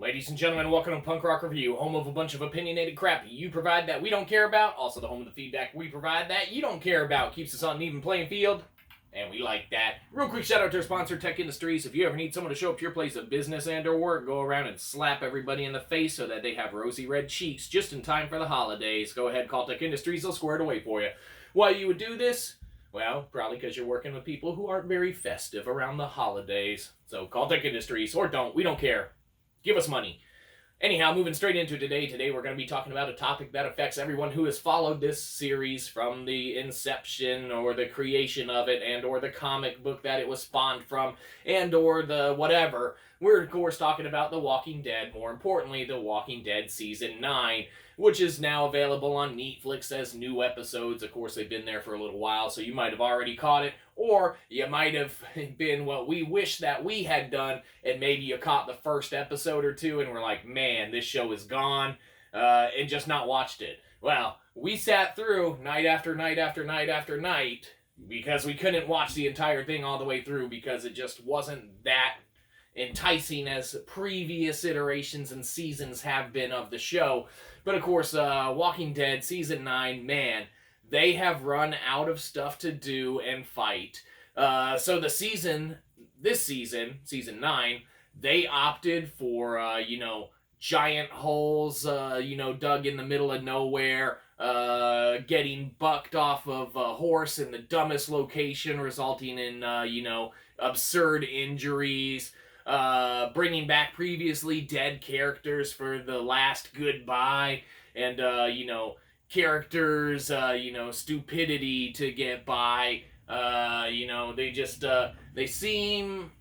Ladies and gentlemen, welcome to Punk Rock Review, home of a bunch of opinionated crap you provide that we don't care about, also the home of the feedback we provide that you don't care about. Keeps us on an even playing field, and we like that. Real quick shout out to our sponsor, Tech Industries. If you ever need someone to show up to your place of business and or work, go around and slap everybody in the face so that they have rosy red cheeks just in time for the holidays, go ahead, call Tech Industries, they'll square it away for you. Why you would do this? Well, probably because you're working with people who aren't very festive around the holidays. So call Tech Industries, or don't, we don't care. Give us money. Anyhow, moving straight into today we're going to be talking about a topic that affects everyone who has followed this series from the inception or the creation of it and or the comic book that it was spawned from and or the whatever. We're, of course, talking about The Walking Dead, more importantly, The Walking Dead Season 9, which is now available on Netflix as new episodes. Of course, they've been there for a little while, so you might have already caught it, or you might have been what we wish that we had done, and maybe you caught the first episode or two and were like, man, this show is gone, and just not watched it. Well, we sat through night after night after night after night because we couldn't watch the entire thing all the way through because it just wasn't that enticing as previous iterations and seasons have been of the show. But of course, Walking Dead Season 9, man, they have run out of stuff to do and fight. So this season, Season 9, they opted for, giant holes, dug in the middle of nowhere, getting bucked off of a horse in the dumbest location, resulting in, absurd injuries, bringing back previously dead characters for the last goodbye, and, characters, stupidity to get by, they seem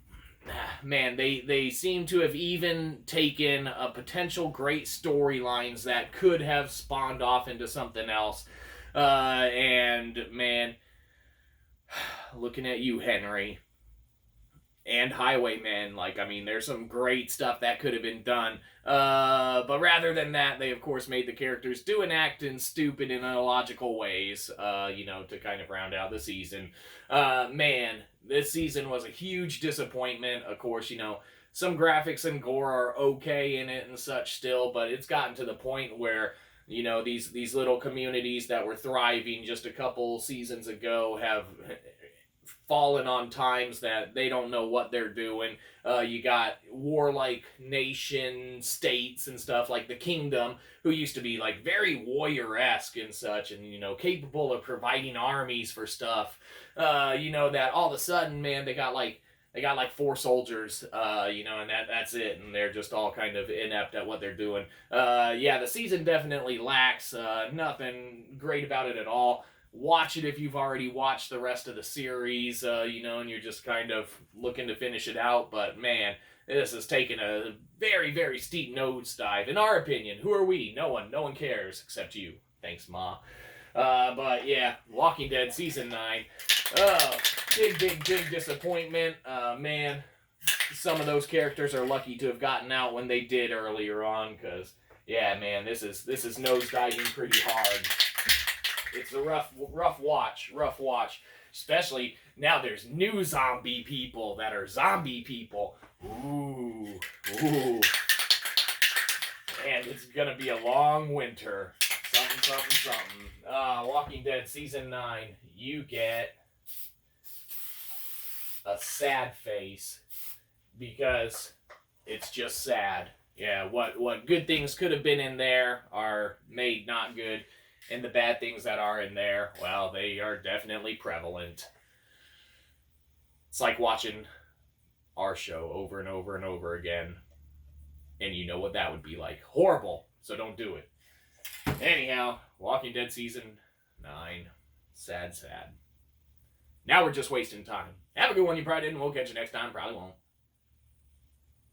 to have even taken a potential great storylines that could have spawned off into something else, and man, looking at you, Henry, and Highwaymen, there's some great stuff that could have been done, but rather than that, they of course made the characters do and act in stupid and illogical ways, to kind of round out the season. Man, this season was a huge disappointment. Of course, some graphics and gore are okay in it and such still, but it's gotten to the point where, these little communities that were thriving just a couple seasons ago have fallen on times that they don't know what they're doing. You got warlike nation states and stuff like the Kingdom, who used to be very warrior-esque and such, and capable of providing armies for stuff. That all of a sudden, man, they got 4 soldiers, and that's it, and they're just all kind of inept at what they're doing. The season definitely lacks nothing great about it at all. Watch it if you've already watched the rest of the series, and you're just kind of looking to finish it out. But man, this has taken a very, very steep nosedive. In our opinion, who are we? No one. No one cares except you. Thanks, Ma. But yeah, Walking Dead Season 9. Big disappointment. Man, some of those characters are lucky to have gotten out when they did earlier on, because, yeah, man, this is nosediving pretty hard. It's a rough watch. Especially now there's new zombie people that are zombie people. Ooh. And it's gonna be a long winter. Something. Walking Dead Season 9, you get a sad face because it's just sad. Yeah, what good things could have been in there are made not good. And the bad things that are in there, well, they are definitely prevalent. It's like watching our show over and over and over again. And you know what that would be like. Horrible. So don't do it. Anyhow, Walking Dead Season 9. Sad. Now we're just wasting time. Have a good one, you probably didn't. We'll catch you next time. Probably won't.